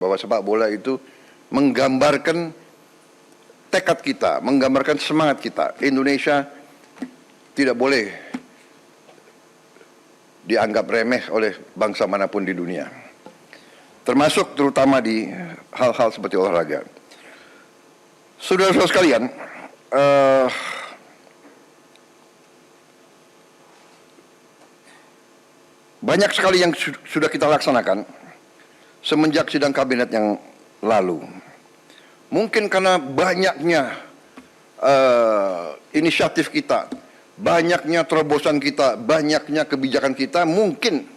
bahwa sepak bola itu menggambarkan tekad kita, menggambarkan semangat kita. Indonesia tidak boleh dianggap remeh oleh bangsa manapun di dunia, termasuk terutama di hal-hal seperti olahraga. Saudara-saudara sekalian, banyak sekali yang sudah kita laksanakan semenjak sidang kabinet yang lalu. Mungkin karena banyaknya inisiatif kita, banyaknya terobosan kita, banyaknya kebijakan kita, mungkin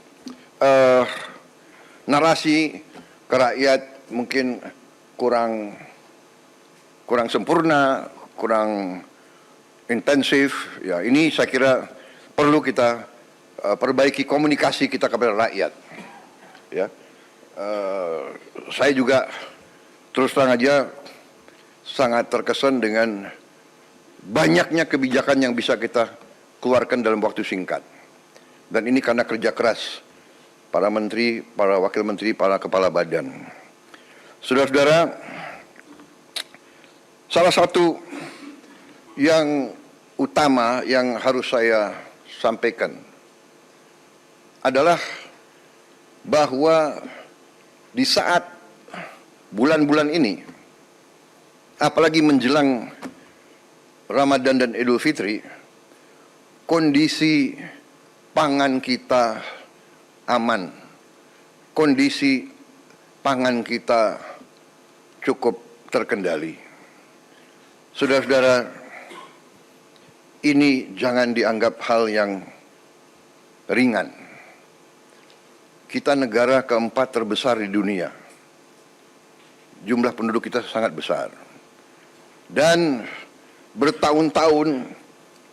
narasi ke rakyat mungkin kurang sempurna, kurang intensif. Ya, ini saya kira perlu kita perbaiki komunikasi kita kepada rakyat. Ya, saya juga terus terang aja sangat terkesan dengan banyaknya kebijakan yang bisa kita keluarkan dalam waktu singkat. Dan ini karena kerja keras para menteri, para wakil menteri, para kepala badan. Saudara-saudara, salah satu yang utama yang harus saya sampaikan adalah bahwa di saat bulan-bulan ini, apalagi menjelang Ramadan dan Idul Fitri, kondisi pangan kita aman, kondisi pangan kita cukup terkendali. Saudara-saudara, ini jangan dianggap hal yang ringan. Kita negara keempat terbesar di dunia. Jumlah penduduk kita sangat besar. Dan bertahun-tahun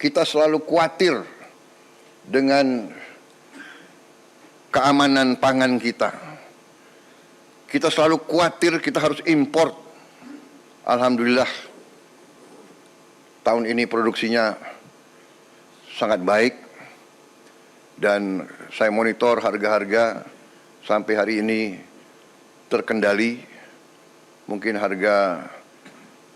kita selalu khawatir dengan keamanan pangan kita. Kita selalu khawatir kita harus import. Alhamdulillah, tahun ini produksinya sangat baik. Dan saya monitor harga-harga sampai hari ini terkendali. Mungkin harga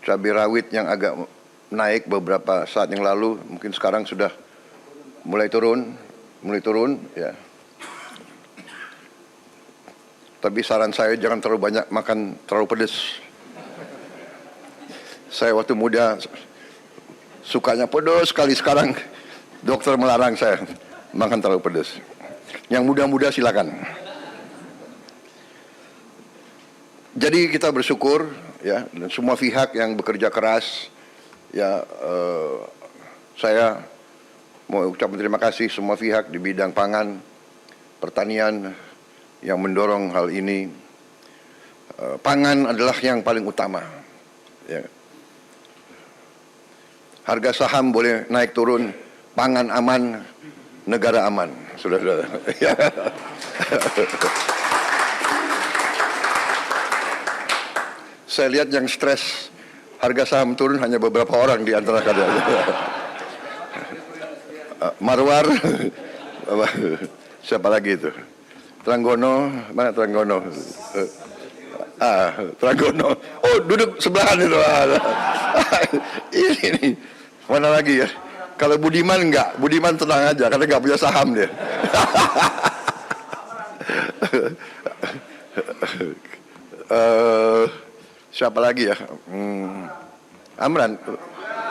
cabai rawit yang agak naik beberapa saat yang lalu, mungkin sekarang sudah mulai turun ya. Tapi saran saya jangan terlalu banyak makan terlalu pedas. Saya waktu muda sukanya pedas sekali, sekarang dokter melarang saya makan terlalu pedas. Yang muda-muda silakan. Jadi kita bersyukur ya, dan semua pihak yang bekerja keras ya, saya mau ucapkan terima kasih semua pihak di bidang pangan, pertanian yang mendorong hal ini. Pangan adalah yang paling utama. Ya. Harga saham boleh naik turun, pangan aman, negara aman, saudara-saudara. Saya lihat yang stres harga saham turun hanya beberapa orang di antara kalian. Marwar, siapa lagi itu? Tranggono, mana Tranggono? Tranggono. Oh, duduk sebelahan itu. Ini, mana lagi ya? Kalau Budiman enggak, Budiman tenang aja karena enggak punya saham dia. Siapa lagi ya? Amran.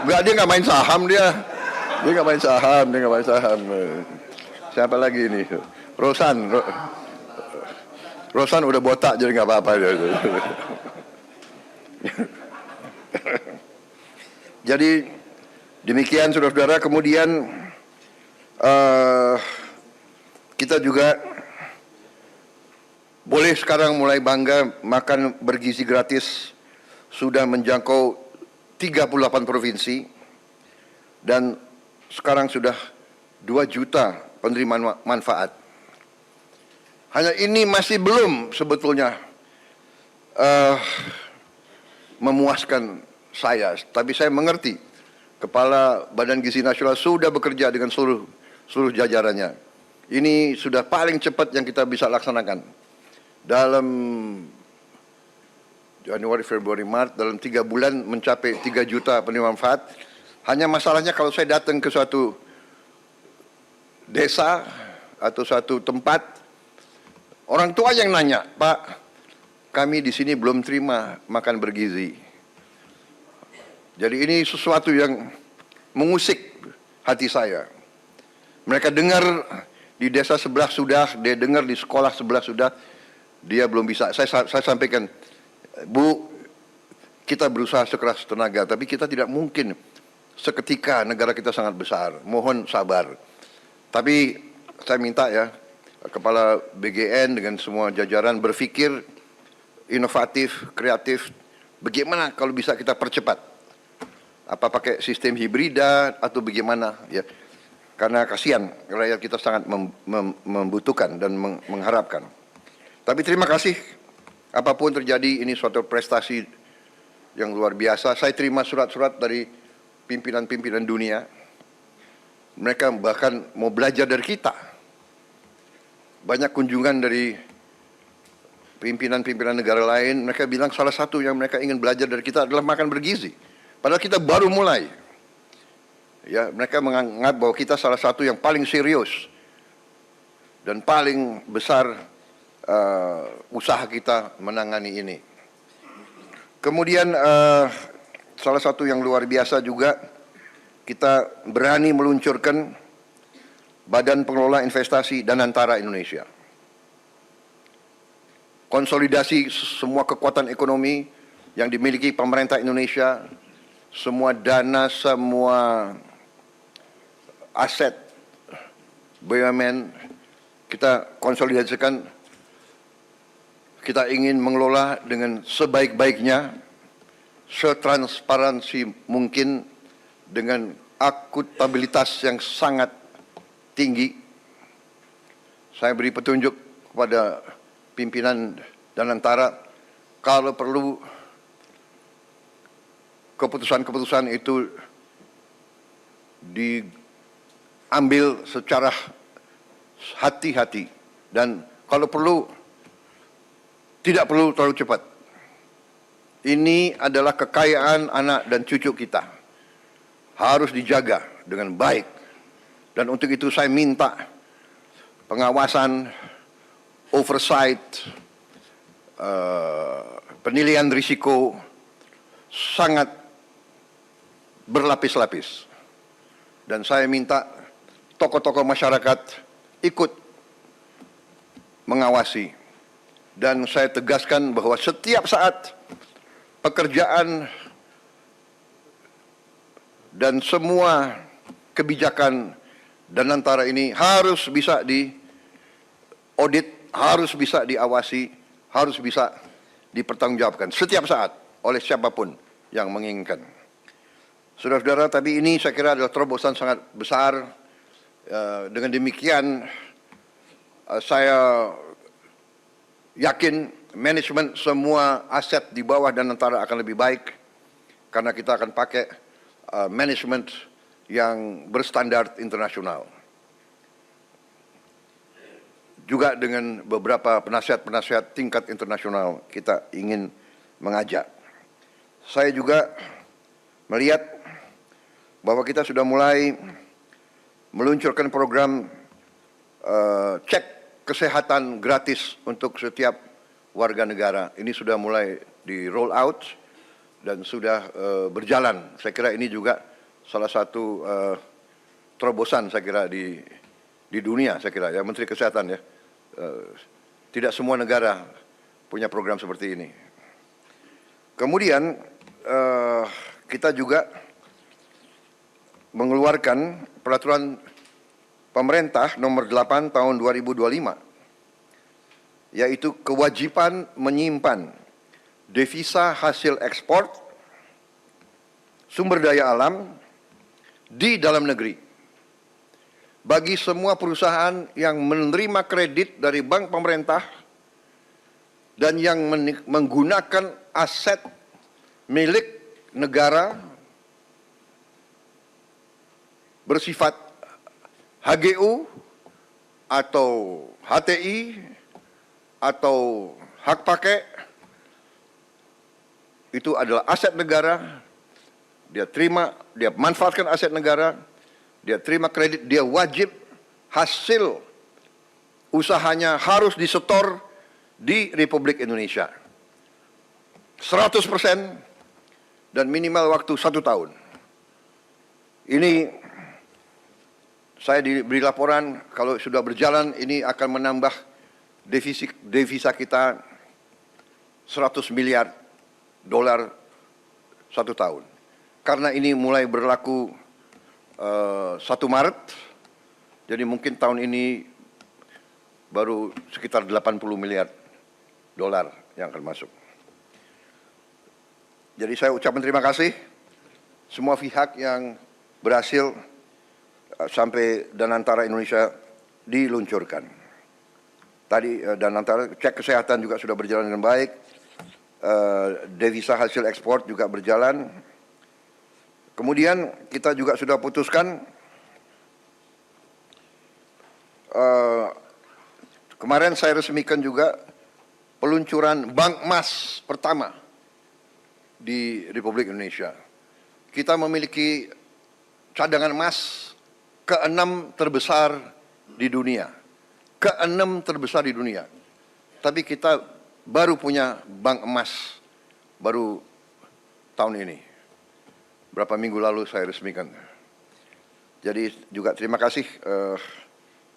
Enggak, dia enggak main saham dia. Dia enggak main saham. Siapa lagi ini? Rosan udah botak jadi enggak apa-apa dia. Jadi demikian saudara-saudara, kemudian kita juga boleh sekarang mulai bangga makan bergizi gratis sudah menjangkau 38 provinsi dan sekarang sudah 2 juta penerima manfaat. Hanya ini masih belum sebetulnya memuaskan saya, tapi saya mengerti Kepala Badan Gizi Nasional sudah bekerja dengan seluruh jajarannya. Ini sudah paling cepat yang kita bisa laksanakan. Dalam Januari, Februari, Maret, dalam 3 bulan mencapai 3 juta penerima manfaat. Hanya masalahnya kalau saya datang ke suatu desa atau suatu tempat, orang tua yang nanya, Pak, kami di sini belum terima makan bergizi. Jadi ini sesuatu yang mengusik hati saya. Mereka dengar di desa sebelah sudah, dia dengar di sekolah sebelah sudah, dia belum bisa. Saya sampaikan, Bu, kita berusaha sekeras tenaga, tapi kita tidak mungkin seketika, negara kita sangat besar. Mohon sabar. Tapi saya minta ya, Kepala BGN dengan semua jajaran berpikir inovatif, kreatif. Bagaimana kalau bisa kita percepat? Apa pakai sistem hibrida atau bagaimana? Ya, karena kasihan rakyat kita sangat membutuhkan dan mengharapkan. Tapi terima kasih, apapun terjadi, ini suatu prestasi yang luar biasa. Saya terima surat-surat dari pimpinan-pimpinan dunia. Mereka bahkan mau belajar dari kita. Banyak kunjungan dari pimpinan-pimpinan negara lain, mereka bilang salah satu yang mereka ingin belajar dari kita adalah makan bergizi. Padahal kita baru mulai. Ya, mereka menganggap bahwa kita salah satu yang paling serius dan paling besar usaha kita menangani ini. Kemudian salah satu yang luar biasa juga, kita berani meluncurkan Badan Pengelola Investasi Danantara Indonesia. Konsolidasi semua kekuatan ekonomi yang dimiliki pemerintah Indonesia, semua dana, semua aset BUMN, kita konsolidasikan. Kita ingin mengelola dengan sebaik-baiknya, setransparansi mungkin, dengan akuntabilitas yang sangat tinggi. Saya beri petunjuk kepada pimpinan Danantara, kalau perlu keputusan-keputusan itu diambil secara hati-hati, dan kalau perlu tidak perlu terlalu cepat. Ini adalah kekayaan anak dan cucu kita, harus dijaga dengan baik. Dan untuk itu saya minta pengawasan, oversight, penilaian risiko sangat berlapis-lapis. Dan saya minta tokoh-tokoh masyarakat ikut mengawasi. Dan saya tegaskan bahwa setiap saat pekerjaan dan semua kebijakan Danantara ini harus bisa diaudit, harus bisa diawasi, harus bisa dipertanggungjawabkan setiap saat oleh siapapun yang menginginkan. Saudara-saudara, tapi ini saya kira adalah terobosan sangat besar. Dengan demikian saya yakin manajemen semua aset di bawah Danantara akan lebih baik, karena kita akan pakai manajemen yang berstandar internasional. Juga dengan beberapa penasihat-penasihat tingkat internasional kita ingin mengajak. Saya juga melihat bahwa kita sudah mulai meluncurkan program cek kesehatan gratis untuk setiap warga negara. Ini sudah mulai di roll out dan sudah berjalan. Saya kira ini juga salah satu terobosan saya kira di dunia, saya kira ya, Menteri Kesehatan ya. Tidak semua negara punya program seperti ini. Kemudian kita juga mengeluarkan peraturan pemerintah nomor 8 tahun 2025, yaitu kewajiban menyimpan devisa hasil ekspor sumber daya alam di dalam negeri bagi semua perusahaan yang menerima kredit dari bank pemerintah dan yang menggunakan aset milik negara bersifat HGU atau HTI atau hak pakai itu adalah aset negara, dia terima, dia manfaatkan aset negara, dia terima kredit, dia wajib hasil usahanya harus disetor di Republik Indonesia. 100% dan minimal waktu 1 tahun. Ini saya diberi laporan kalau sudah berjalan ini akan menambah devisa kita 100 miliar dolar 1 tahun. Karena ini mulai berlaku 1 Maret, jadi mungkin tahun ini baru sekitar 80 miliar dolar yang akan masuk. Jadi saya ucapkan terima kasih semua pihak yang berhasil sampai Danantara Indonesia diluncurkan. Tadi Danantara cek kesehatan juga sudah berjalan dengan baik, devisa hasil ekspor juga berjalan. Kemudian kita juga sudah putuskan kemarin saya resmikan juga peluncuran bank emas pertama di Republik Indonesia. Kita memiliki cadangan emas ke-6 terbesar di dunia. Ke-6 terbesar di dunia. Tapi kita baru punya bank emas baru tahun ini. Berapa minggu lalu saya resmikan. Jadi juga terima kasih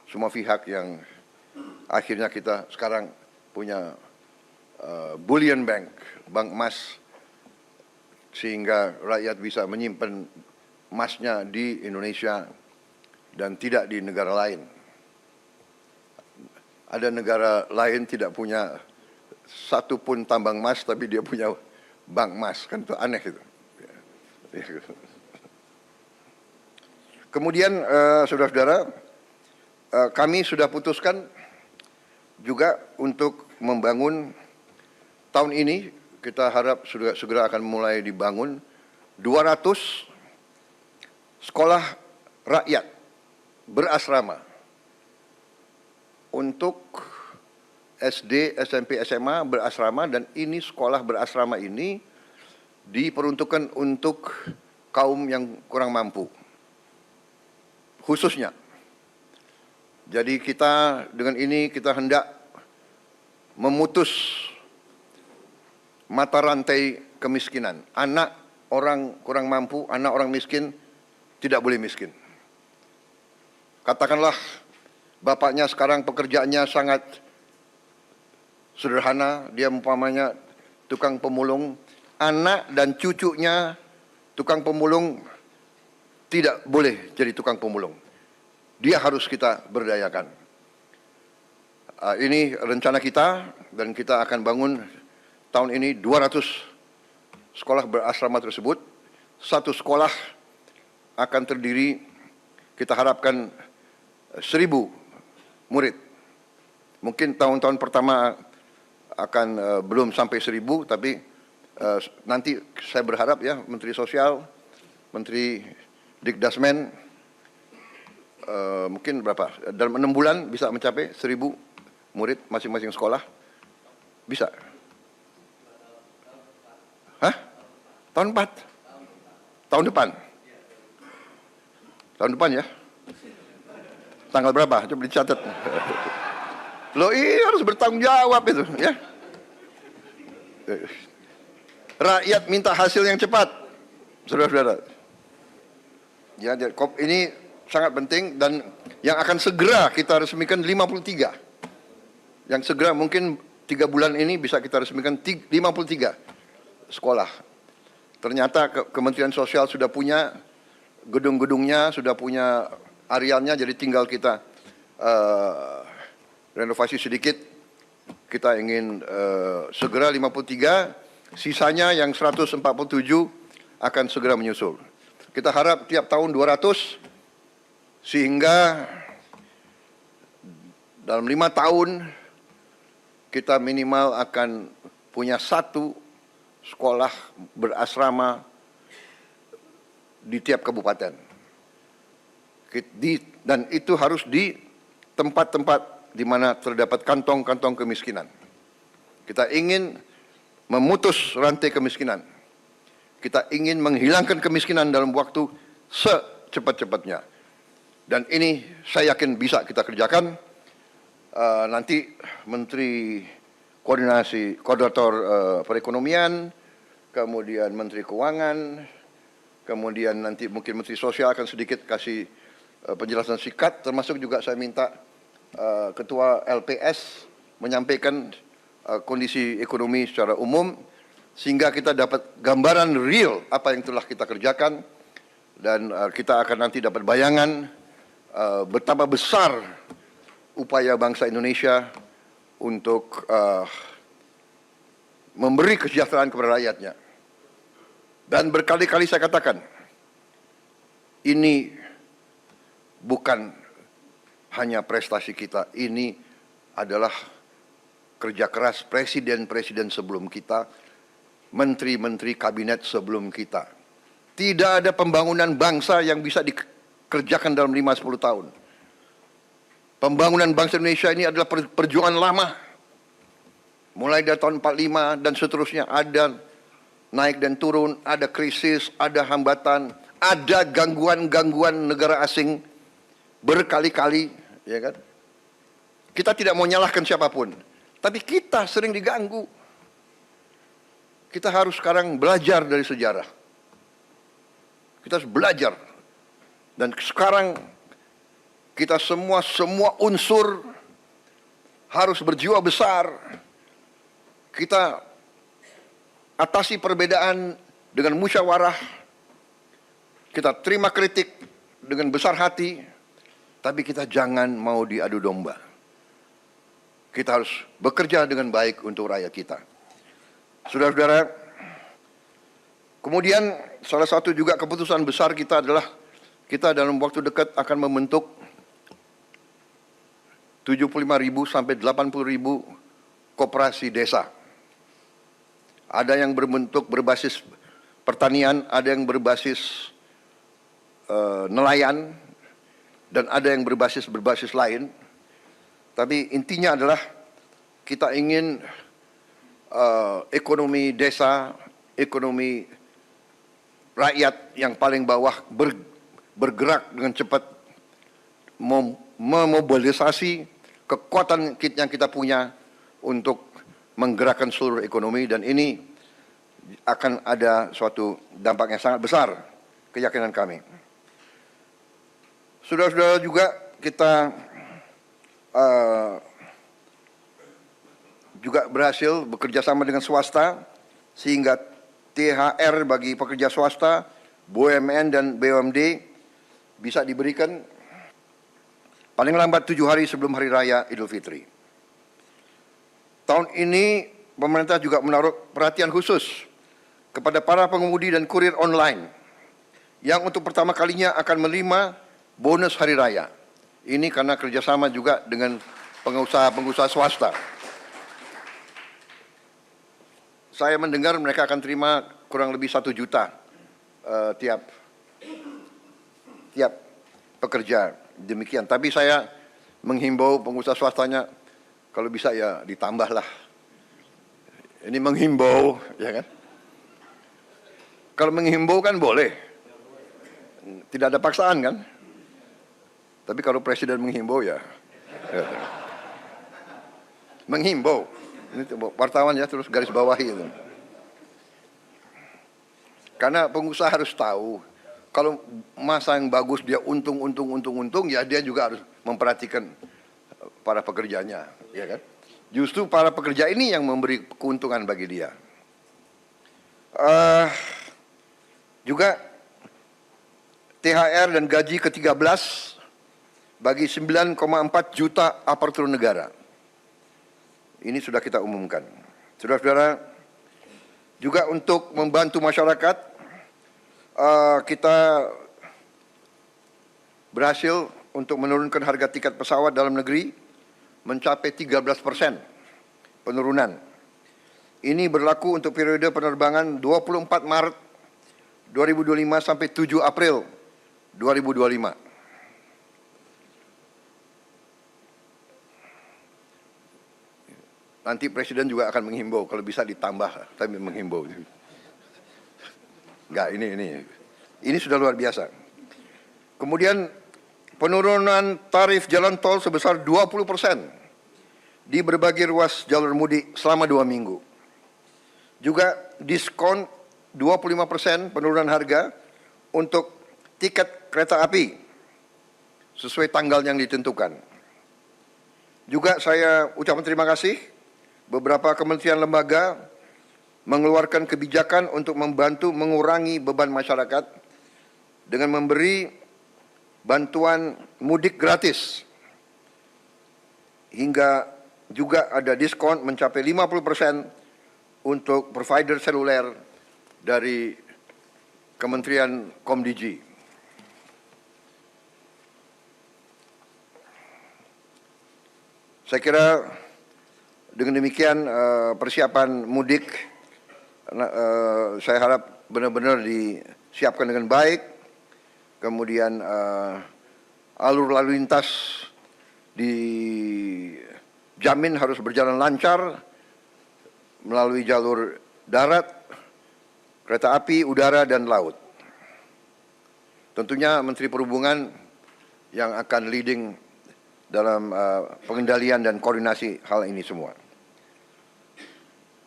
semua pihak yang akhirnya kita sekarang punya bullion bank, bank emas, sehingga rakyat bisa menyimpan emasnya di Indonesia dan tidak di negara lain. Ada negara lain tidak punya satu pun tambang emas, tapi dia punya bank emas, kan itu aneh itu. Kemudian saudara-saudara, kami sudah putuskan juga untuk membangun tahun ini, kita harap sudah segera akan mulai dibangun 200 sekolah rakyat berasrama untuk SD, SMP, SMA berasrama, dan ini sekolah berasrama ini diperuntukkan untuk kaum yang kurang mampu khususnya. Jadi kita dengan ini kita hendak memutus mata rantai kemiskinan. Anak orang kurang mampu, anak orang miskin tidak boleh miskin. Katakanlah bapaknya sekarang pekerjaannya sangat sederhana, dia umpamanya tukang pemulung, anak dan cucunya tukang pemulung tidak boleh jadi tukang pemulung. Dia harus kita berdayakan. Ini rencana kita dan kita akan bangun tahun ini 200 sekolah berasrama tersebut. Satu sekolah akan terdiri, kita harapkan 1000 murid. Mungkin tahun-tahun pertama akan belum sampai 1000, tapi nanti saya berharap ya Menteri Sosial, Menteri Dikdasmen, mungkin berapa, dalam 6 bulan bisa mencapai 1000 murid masing-masing sekolah. Bisa. Hah? Tahun 4? Tahun depan? Tahun depan ya? Tanggal berapa? Coba dicatat. Loh, ini harus bertanggung jawab itu, ya. Rakyat minta hasil yang cepat, saudara-saudara. Ya, ini sangat penting dan yang akan segera kita resmikan 53. Yang segera mungkin 3 bulan ini bisa kita resmikan 53 sekolah. Ternyata Kementerian Sosial sudah punya gedung-gedungnya, sudah punya arealnya, jadi tinggal kita renovasi sedikit. Kita ingin segera 53, sisanya yang 147 akan segera menyusul. Kita harap tiap tahun 200, sehingga dalam 5 tahun kita minimal akan punya 1 sekolah berasrama di tiap kabupaten. Dan itu harus di tempat-tempat di mana terdapat kantong-kantong kemiskinan. Kita ingin memutus rantai kemiskinan. Kita ingin menghilangkan kemiskinan dalam waktu secepat-cepatnya. Dan ini saya yakin bisa kita kerjakan. Nanti Menteri Koordinator Perekonomian, kemudian Menteri Keuangan, kemudian nanti mungkin Menteri Sosial akan sedikit kasih penjelasan singkat, termasuk juga saya minta Ketua LPS menyampaikan kondisi ekonomi secara umum, sehingga kita dapat gambaran real apa yang telah kita kerjakan, dan kita akan nanti dapat bayangan betapa besar upaya bangsa Indonesia untuk memberi kesejahteraan kepada rakyatnya. Dan berkali-kali saya katakan, ini bukan hanya prestasi kita, ini adalah kerja keras presiden-presiden sebelum kita, menteri-menteri kabinet sebelum kita. Tidak ada pembangunan bangsa yang bisa dikerjakan dalam 5-10 tahun. Pembangunan bangsa Indonesia ini adalah perjuangan lama. Mulai dari tahun 45 dan seterusnya, ada naik dan turun, ada krisis, ada hambatan, ada gangguan-gangguan negara asing berkali-kali, ya kan? Kita tidak mau nyalahkan siapapun, tapi kita sering diganggu. Kita harus sekarang belajar dari sejarah. Kita harus belajar. Dan sekarang kita semua unsur harus berjiwa besar. Kita atasi perbedaan dengan musyawarah. Kita terima kritik dengan besar hati, tapi kita jangan mau diadu domba. Kita harus bekerja dengan baik untuk rakyat kita. Saudara-saudara, kemudian salah satu juga keputusan besar kita adalah kita dalam waktu dekat akan membentuk 75.000 sampai 80.000 koperasi desa. Ada yang berbasis pertanian, ada yang berbasis nelayan, dan ada yang berbasis lain. Tapi intinya adalah kita ingin ekonomi desa, ekonomi rakyat yang paling bawah bergerak dengan cepat, memobilisasi kekuatan yang kita punya untuk menggerakkan seluruh ekonomi, dan ini akan ada suatu dampak yang sangat besar, keyakinan kami. Saudara-saudara, juga kita juga berhasil bekerja sama dengan swasta, sehingga THR bagi pekerja swasta, BUMN dan BUMD bisa diberikan paling lambat 7 hari sebelum Hari Raya Idul Fitri. Tahun ini pemerintah juga menaruh perhatian khusus kepada para pengemudi dan kurir online yang untuk pertama kalinya akan menerima bonus Hari Raya. Ini karena kerjasama juga dengan pengusaha-pengusaha swasta. Saya mendengar mereka akan terima kurang lebih 1 juta tiap pekerja, demikian. Tapi saya menghimbau pengusaha swastanya, kalau bisa ya ditambahlah. Ini menghimbau, ya kan? Kalau menghimbau kan boleh, tidak ada paksaan kan? Tapi kalau presiden menghimbau ya, menghimbau. Ini wartawan ya, terus garis bawahi itu. Karena pengusaha harus tahu, kalau masa yang bagus dia untung, ya dia juga harus memperhatikan para pekerjanya, ya kan? Justru para pekerja ini yang memberi keuntungan bagi dia. Juga THR dan gaji ke-13 bagi 9,4 juta aparatur negara. Ini sudah kita umumkan. Saudara-saudara, juga untuk membantu masyarakat, kita berhasil untuk menurunkan harga tiket pesawat dalam negeri mencapai 13% penurunan. Ini berlaku untuk periode penerbangan 24 Maret 2025 sampai 7 April 2025. nanti Presiden juga akan menghimbau, kalau bisa ditambah, tapi menghimbau. Enggak, ini sudah luar biasa. Kemudian penurunan tarif jalan tol sebesar 20% di berbagai ruas jalur mudik selama 2 minggu. Juga diskon 25% penurunan harga untuk tiket kereta api sesuai tanggal yang ditentukan. Juga saya ucapkan terima kasih beberapa kementerian lembaga mengeluarkan kebijakan untuk membantu mengurangi beban masyarakat dengan memberi bantuan mudik gratis, hingga juga ada diskon mencapai 50% untuk provider seluler dari Kementerian Komdigi. Saya kira dengan demikian persiapan mudik saya harap benar-benar disiapkan dengan baik. Kemudian alur lalu lintas dijamin harus berjalan lancar melalui jalur darat, kereta api, udara, dan laut. Tentunya Menteri Perhubungan yang akan leading dalam pengendalian dan koordinasi hal ini semua.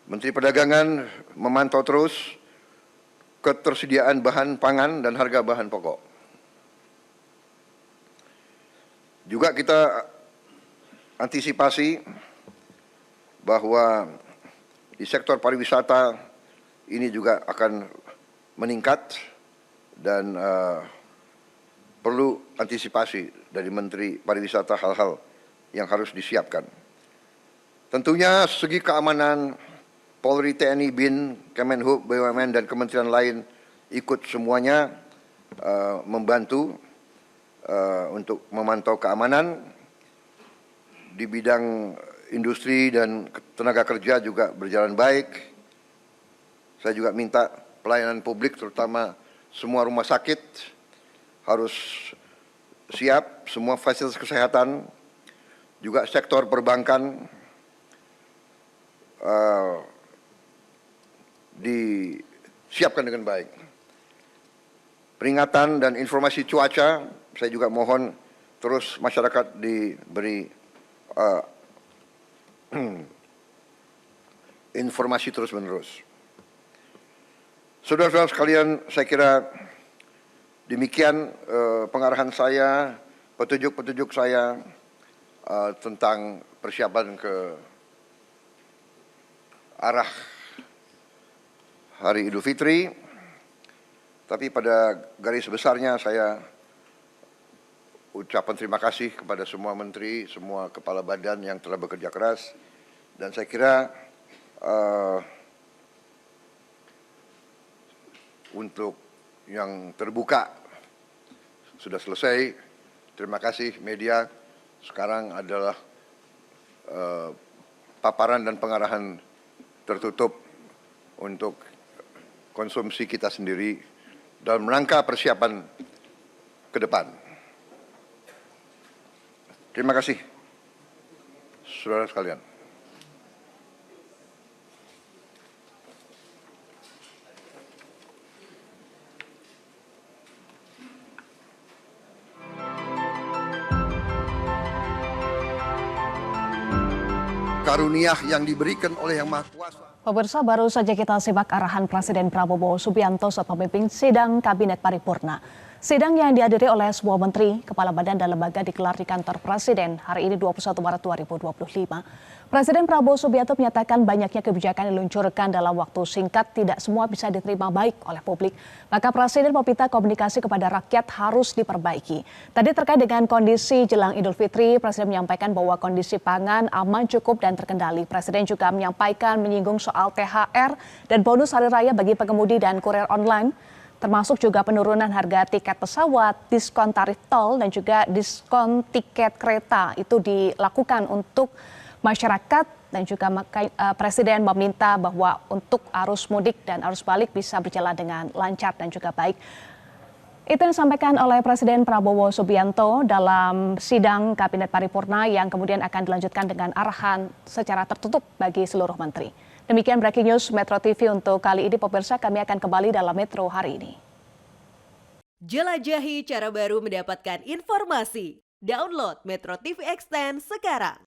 Menteri Perdagangan memantau terus ketersediaan bahan pangan dan harga bahan pokok. Juga kita antisipasi bahwa di sektor pariwisata ini juga akan meningkat dan perlu antisipasi dari Menteri Pariwisata hal-hal yang harus disiapkan. Tentunya segi keamanan Polri, TNI, BIN, Kemenhub, BUMN, dan kementerian lain ikut semuanya membantu untuk memantau keamanan. Di bidang industri dan tenaga kerja juga berjalan baik. Saya juga minta pelayanan publik, terutama semua rumah sakit harus siap, semua fasilitas kesehatan, juga sektor perbankan disiapkan dengan baik. Peringatan dan informasi cuaca, saya juga mohon terus masyarakat diberi informasi terus-menerus. Saudara-saudara sekalian, saya kira demikian pengarahan saya, petunjuk-petunjuk saya tentang persiapan ke arah Hari Idul Fitri. Tapi pada garis besarnya saya ucapan terima kasih kepada semua menteri, semua kepala badan yang telah bekerja keras. Dan saya kira untuk yang terbuka sudah selesai. Terima kasih media. Sekarang adalah paparan dan pengarahan tertutup untuk konsumsi kita sendiri dalam rangka persiapan ke depan. Terima kasih, saudara sekalian. Karunia yang diberikan oleh Yang Maha Kuasa. Pemirsa, baru saja kita simak arahan Presiden Prabowo Subianto saat memimpin sidang Kabinet Paripurna. Sidang yang dihadiri oleh semua menteri, kepala badan dan lembaga digelar di kantor Presiden hari ini 21 Maret 2025. Presiden Prabowo Subianto menyatakan banyaknya kebijakan diluncurkan dalam waktu singkat tidak semua bisa diterima baik oleh publik. Maka Presiden meminta komunikasi kepada rakyat harus diperbaiki. Tadi terkait dengan kondisi jelang Idul Fitri, Presiden menyampaikan bahwa kondisi pangan aman, cukup, dan terkendali. Presiden juga menyampaikan menyinggung soal THR dan bonus hari raya bagi pengemudi dan kurir online, termasuk juga penurunan harga tiket pesawat, diskon tarif tol, dan juga diskon tiket kereta. Itu dilakukan untuk masyarakat, dan juga Presiden meminta bahwa untuk arus mudik dan arus balik bisa berjalan dengan lancar dan juga baik. Itu yang disampaikan oleh Presiden Prabowo Subianto dalam sidang Kabinet Paripurna yang kemudian akan dilanjutkan dengan arahan secara tertutup bagi seluruh menteri. Demikian breaking news Metro TV untuk kali ini, pemirsa. Kami akan kembali dalam Metro hari ini. Jelajahi cara baru mendapatkan informasi. Download Metro TV Extend sekarang.